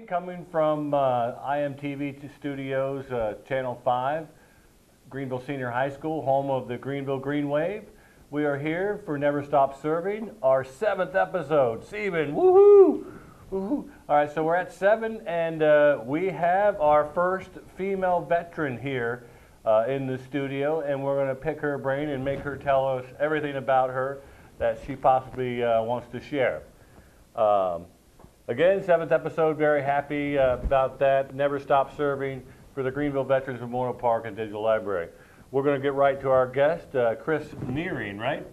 Coming from IMTV Studios, Channel 5, Greenville Senior High School, home of the Greenville Green Wave. We are here for Never Stop Serving, our 7th episode. Steven, woohoo! Woohoo! All right, so we're at 7, and we have our first female veteran here in the studio, and we're going to pick her brain and make her tell us everything about her that she possibly wants to share. Again, 7th episode, very happy about that. Never Stop Serving for the Greenville Veterans Memorial Park and Digital Library. We're going to get right to our guest, Chris Nehring, right?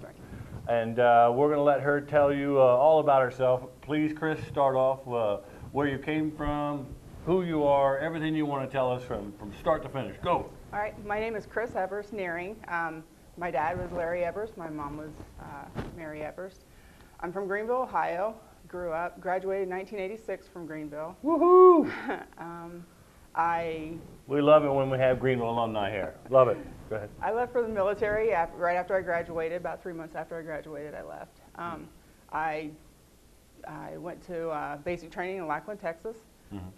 And we're going to let her tell you all about herself. Please, Chris, start off where you came from, who you are, everything you want to tell us from start to finish. Go. All right, my name is Chris Evers Nehring. My dad was Larry Evers. My mom was Mary Evers. I'm from Greenville, Ohio. Grew up, graduated in 1986 from Greenville. Woohoo! We love it when we have Greenville alumni here. Love it. Go ahead. I left for the military right after I graduated. About 3 months after I graduated, I left. I went to basic training in Lackland, Texas.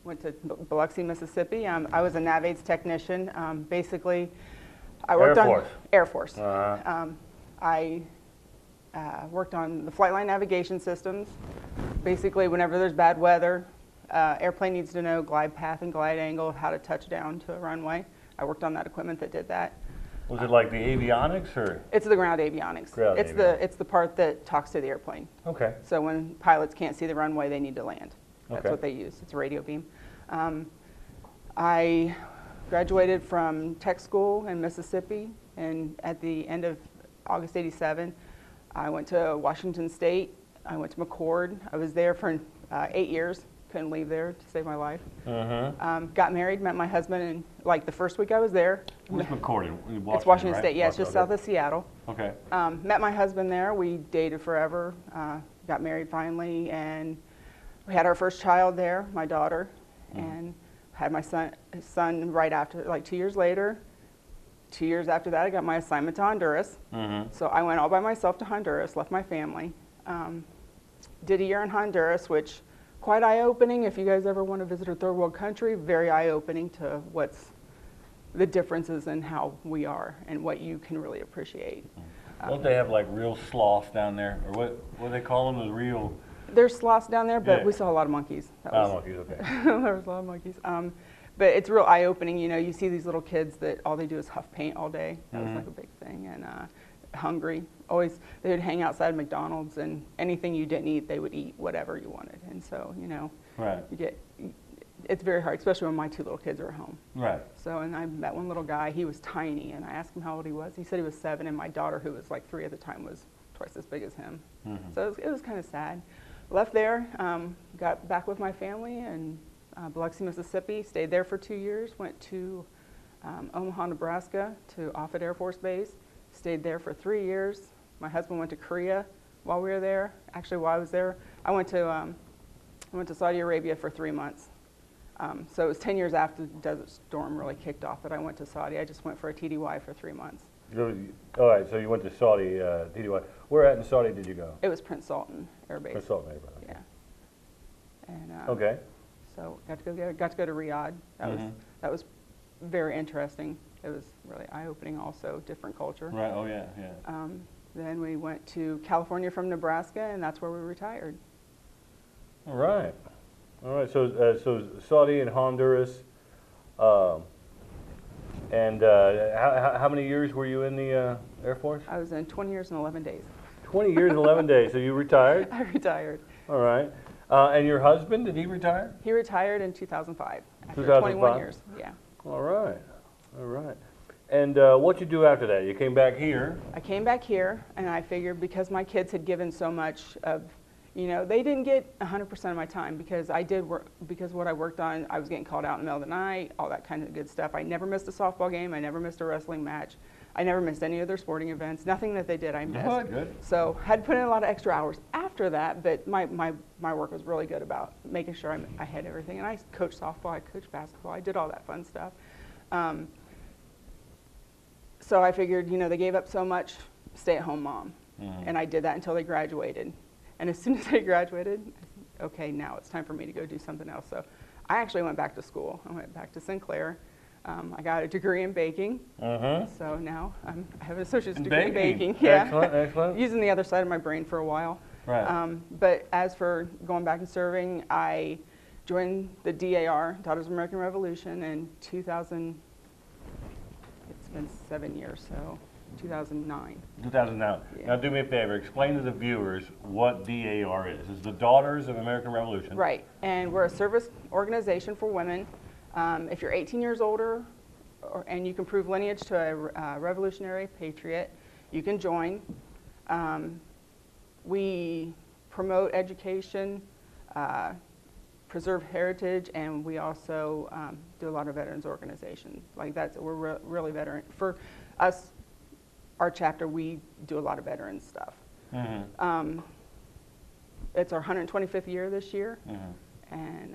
Went to Biloxi, Mississippi. I was a nav aids technician. Basically, I worked on Air Force. I worked on the flight line navigation systems. Basically, whenever there's bad weather, airplane needs to know glide path and glide angle, how to touch down to a runway. I worked on that equipment that did that. Was it like the avionics or? It's the ground avionics. It's the part that talks to the airplane. Okay. So when pilots can't see the runway, they need to land. That's okay. what they use. It's a radio beam. I graduated from tech school in Mississippi, and at the end of August '87, I went to Washington State. I went to McCord. I was there for 8 years. Couldn't leave there to save my life. Got married, met my husband, and like the first week I was there. Where's McCord? It's Washington right? State. Yeah, it's just south of Seattle. Okay. Met my husband there. We dated forever. Got married finally, and we had our first child there, my daughter, and had my son right after, like 2 years later. 2 years after that, I got my assignment to Honduras. So I went all by myself to Honduras, left my family. Did a year in Honduras, which quite eye-opening. If you guys ever want to visit a third world country, very eye-opening to what's the differences in how we are and what you can really appreciate. Don't they have like real sloths down there, or what do they call them? The real. There's sloths down there, but we saw a lot of monkeys. Monkeys, okay. There was a lot of monkeys. But it's real eye-opening. You know, you see these little kids that all they do is huff paint all day. That was like a big thing. And hungry. Always, they would hang outside McDonald's, and anything you didn't eat, they would eat whatever you wanted. And so, you know, it's very hard, especially when my 2 little kids are at home. Right. So, and I met one little guy. He was tiny, and I asked him how old he was. He said he was 7, and my daughter, who was like 3 at the time, was twice as big as him. So it was kind of sad. Left there, got back with my family in Biloxi, Mississippi. Stayed there for 2 years. Went to Omaha, Nebraska, to Offutt Air Force Base. Stayed there for 3 years. My husband went to Korea while we were there. Actually, while I was there, I went to Saudi Arabia for 3 months. So it was 10 years after the Desert Storm really kicked off that I went to Saudi. I just went for a TDY for 3 months. All right, so you went to Saudi, TDY. Where at in Saudi did you go? It was Prince Sultan Air Base. Prince Sultan Air Base. Yeah. And okay. So got to go to Riyadh. That was very interesting. It was really eye-opening also, different culture. Right, oh yeah, yeah. Then we went to California from Nebraska, and that's where we retired. All right. All right, so Saudi and Honduras, and how many years were you in the Air Force? I was in 20 years and 11 days. 20 years and 11 days, so you retired? I retired. All right. And your husband, did he retire? He retired in 2005, after 2005? 21 years, yeah. All right. All right. And what'd you do after that? You came back here. I came back here, and I figured because my kids had given so much of, you know, they didn't get 100% of my time because I did work, because what I worked on, I was getting called out in the middle of the night, all that kind of good stuff. I never missed a softball game. I never missed a wrestling match. I never missed any of their sporting events. Nothing that they did I missed. Oh, good. So had put in a lot of extra hours after that, but my work was really good about making sure I had everything. And I coached softball, I coached basketball, I did all that fun stuff. So I figured, you know, they gave up so much, stay-at-home mom. And I did that until they graduated. And as soon as they graduated, I said, okay, now it's time for me to go do something else. So I actually went back to school. I went back to Sinclair. I got a degree in baking, so now I have an associate's degree in baking. Yeah. Excellent, excellent. Using the other side of my brain for a while. Right. But as for going back and serving, I joined the DAR, Daughters of American Revolution, in 2000. It's been 7 years, so 2009. 2009. Yeah. Now do me a favor, explain to the viewers what DAR is. It's the Daughters of American Revolution. Right, and we're a service organization for women. If you're 18 years older and you can prove lineage to a revolutionary patriot, you can join. We promote education, preserve heritage, and we also do a lot of veterans organization. Like we're really veteran. For us, our chapter, we do a lot of veterans stuff. It's our 125th year this year, and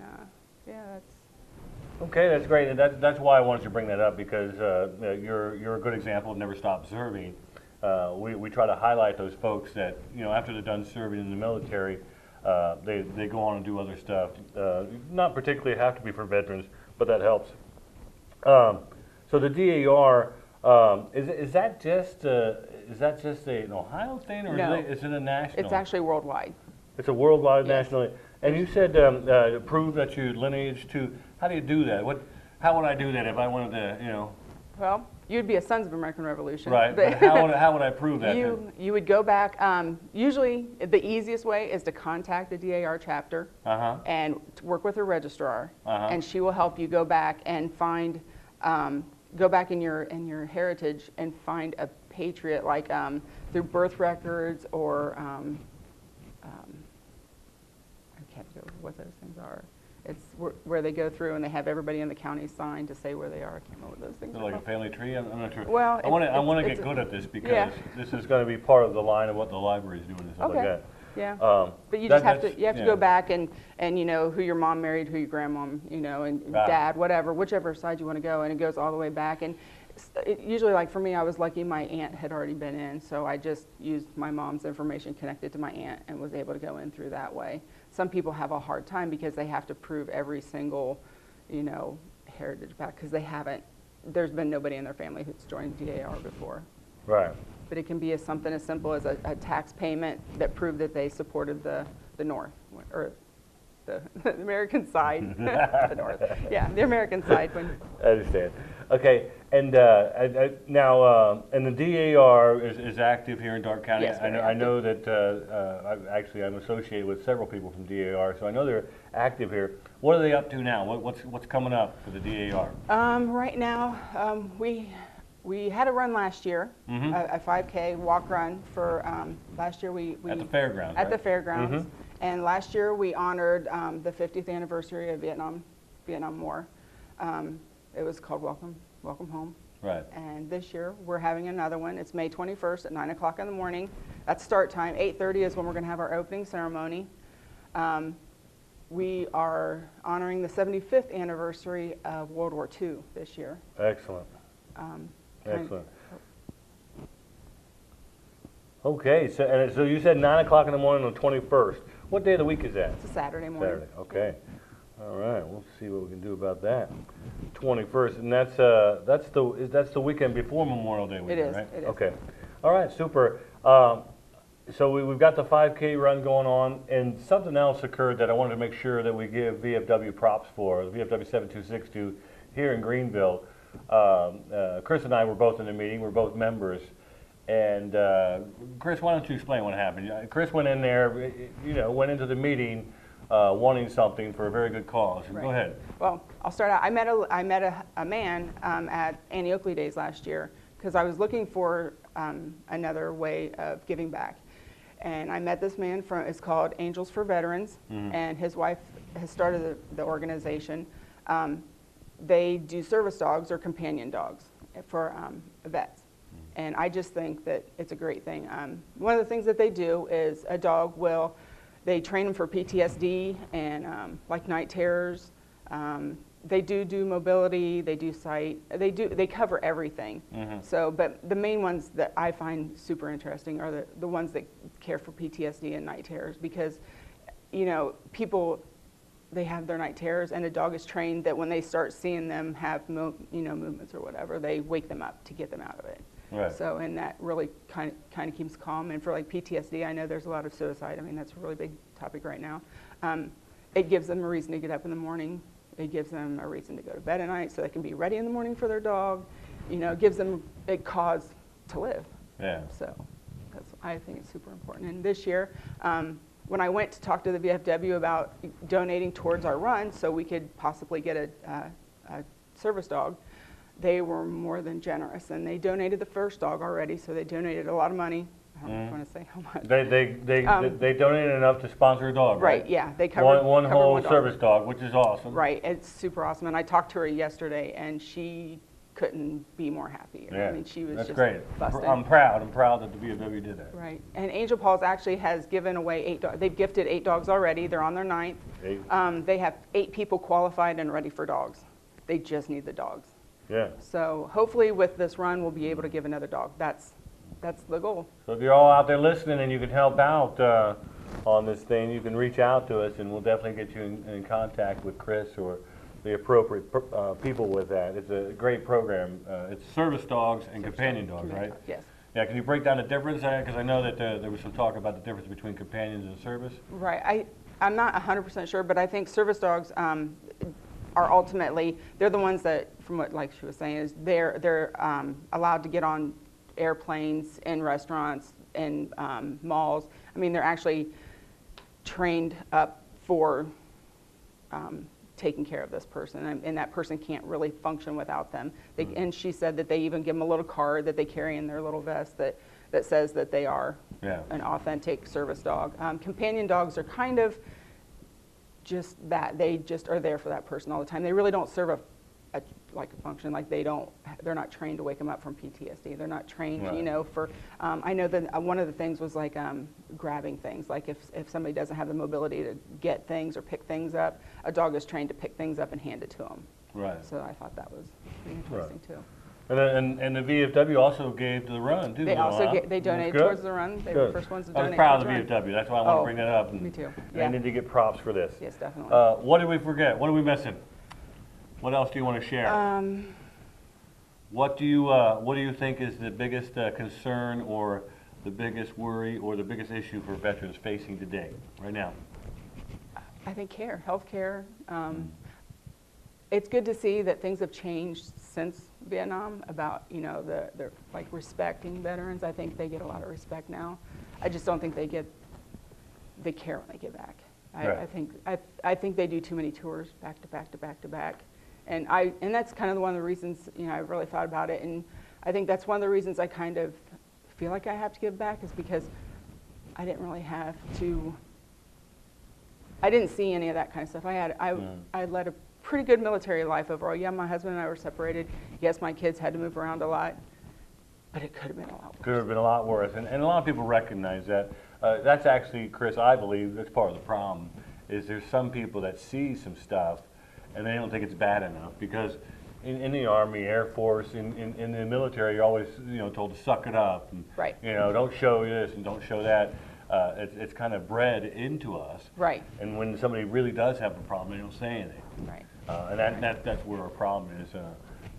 yeah, that's. Okay, that's great, and that's why I wanted to bring that up, because you're a good example of Never Stop Serving. We try to highlight those folks that, you know, after they're done serving in the military, they go on and do other stuff. Not particularly have to be for veterans, but that helps. So the DAR, is that just an Ohio thing, or No, is it a national? It's actually worldwide. It's a worldwide, Yes. national. And you said prove that you lineage to. How do you do that? How would I do that if I wanted to, you know? Well, you'd be a Sons of American Revolution. Right, but how would I prove that? You would go back. Usually, the easiest way is to contact the DAR chapter and to work with a registrar, and she will help you go back and find, go back in your heritage and find a patriot, like through birth records or I can't remember what those things are. It's where they go through and they have everybody in the county sign to say where they are. I can't remember what those things are. Like a family tree? I'm not sure. Well, I want to get good at this, because this is going to be part of the line of what the library is doing and stuff like that. Yeah. But you just have to go back and you know who your mom married, who your grandma, you know, and dad, whatever, whichever side you want to go, and it goes all the way back. And usually, like for me, I was lucky my aunt had already been in, so I just used my mom's information connected to my aunt and was able to go in through that way. Some people have a hard time because they have to prove every single, you know, heritage back, because they haven't. There's been nobody in their family who's joined DAR before. Right. But it can be something as simple as a tax payment that proved that they supported the North, or the American side. The North. Yeah, the American side. I understand. Okay, and now, and the DAR is active here in Darke County. Yes, I know that I'm associated with several people from DAR, so I know they're active here. What are they up to now? What's coming up for the DAR? Right now, we had a run last year, a 5K walk run for last year. We at the fairgrounds. At the fairgrounds, and last year we honored the 50th anniversary of Vietnam War. It was called Welcome Home. Right. And this year we're having another one. It's May 21st at 9 o'clock in the morning. That's start time. 8:30 is when we're going to have our opening ceremony. We are honoring the 75th anniversary of World War II this year. Excellent. Excellent. Okay, so you said 9 o'clock in the morning on the 21st. What day of the week is that? It's a Saturday morning. Saturday. Okay. All right. We'll see what we can do about that. 21st, and that's the weekend before Memorial Day weekend, It is. right? It is. Okay. All right. Super. So we've got the 5K run going on, and something else occurred that I wanted to make sure that we give VFW props for. The VFW 7262 here in Greenville. Chris and I were both in the meeting. We're both members. And Chris, why don't you explain what happened? Chris went in there, went into the meeting wanting something for a very good cause. Right. Go ahead. Well, I'll start out. I met a man at Annie Oakley Days last year because I was looking for another way of giving back. And I met this man it's called Angels for Veterans, and his wife has started the organization. They do service dogs or companion dogs for vets. And I just think that it's a great thing. One of the things that they do is a dog they train them for PTSD and like night terrors. They do mobility, they do sight, they cover everything. So, but the main ones that I find super interesting are the ones that care for PTSD and night terrors, because, people they have their night terrors, and a dog is trained that when they start seeing them have movements or whatever, they wake them up to get them out of it. Right. So, and that really kind of keeps calm. And for like PTSD, I know there's a lot of suicide. I mean, that's a really big topic right now. It gives them a reason to get up in the morning. It gives them a reason to go to bed at night so they can be ready in the morning for their dog. You know, it gives them a cause to live. Yeah. So I think it's super important. And this year, when I went to talk to the VFW about donating towards our run so we could possibly get a service dog, they were more than generous. And they donated the first dog already, so they donated a lot of money. I don't know if I want to say how much. They donated enough to sponsor a dog, right? Right, yeah. They covered one whole one dog. service dog, which is awesome. Right, it's super awesome. And I talked to her yesterday, and she couldn't be more happy. Yeah, I mean, she was that's just great. busted. I'm proud that the VFW did that. Right, and Angel Paws actually has given away 8 dogs. They've gifted 8 dogs already. They're on their 9th. 8. They have 8 people qualified and ready for dogs. They just need the dogs. Yeah. So hopefully with this run, we'll be able to give another dog. That's the goal. So if you're all out there listening and you can help out on this thing, you can reach out to us, and we'll definitely get you in contact with Chris or the appropriate people with that. It's a great program. It's service dogs and companion dogs, right? Yes. Yeah, can you break down the difference? Because I know that there was some talk about the difference between companions and service. Right. I'm not 100% sure, but I think service dogs are ultimately, they're the ones that, from what like she was saying, is they're allowed to get on airplanes, in restaurants, in malls. I mean, they're actually trained up for taking care of this person, and that person can't really function without them. And she said that they even give them a little card that they carry in their little vest that says that they are an authentic service dog. Companion dogs are kind of just that. They just are there for that person all the time. They really don't serve a function. Like they're not trained to wake them up from PTSD. They're not trained, right. For, I know that one of the things was like grabbing things. Like if somebody doesn't have the mobility to get things or pick things up, a dog is trained to pick things up and hand it to them. Right. So I thought that was pretty interesting too. And the VFW also gave to the run too. They also they donated towards the run. They were the first ones to donate. I was proud of the VFW. That's why I want to bring that up. Me too. Yeah. They need to get props for this. Yes, definitely. What did we forget? What are we missing? What else do you want to share? What do you think is the biggest concern or the biggest worry or the biggest issue for veterans facing today, right now? I think health care. It's good to see that things have changed since Vietnam about, they're like respecting veterans. I think they get a lot of respect now. I just don't think they get the care when they get back. I think they do too many tours back to back to back to back. And that's kind of one of the reasons, I've really thought about it. And I think that's one of the reasons I kind of feel like I have to give back is because I didn't really have to, I didn't see any of that kind of stuff. I led a pretty good military life overall. Yeah, my husband and I were separated. Yes, my kids had to move around a lot, but it could have been a lot worse. Could have been a lot worse. And a lot of people recognize that. That's actually, Chris, I believe that's part of the problem, is there's some people that see some stuff and they don't think it's bad enough, because in the Army, Air Force, in the military, you're always told to suck it up. And, right. Don't show this and don't show that. It's kind of bred into us. Right. And when somebody really does have a problem, they don't say anything. Right. And that's where our problem is.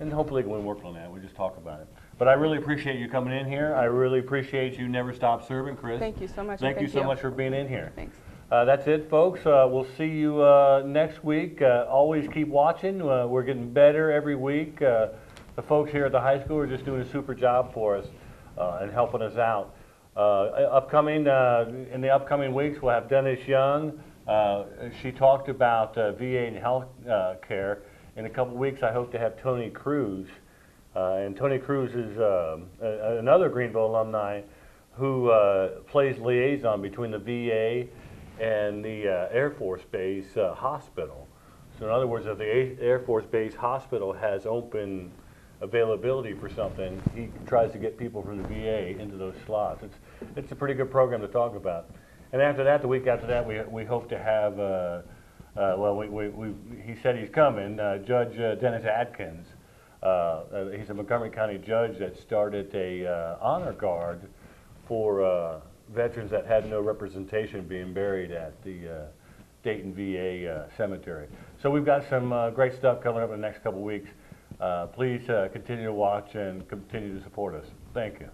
And hopefully we can work on that. We just talk about it. But I really appreciate you coming in here. I really appreciate you never stop serving, Chris. Thank you so much. Thank you so much for being in here. Thanks. That's it, folks. We'll see you next week. Always keep watching. We're getting better every week. The folks here at the high school are just doing a super job for us and helping us out. In the upcoming weeks, we'll have Dennis Young. She talked about VA and health care. In a couple weeks, I hope to have Tony Cruz. And Tony Cruz is another Greenville alumni who plays liaison between the VA and the Air Force Base hospital. So in other words, if the Air Force Base hospital has open availability for something, he tries to get people from the VA into those slots. It's a pretty good program to talk about. And after that, the week after that, we hope to have, he said he's coming, Judge Dennis Adkins. He's a Montgomery County judge that started a honor guard for veterans that had no representation being buried at the State and VA cemetery. So we've got some great stuff coming up in the next couple weeks. Please continue to watch and continue to support us. Thank you.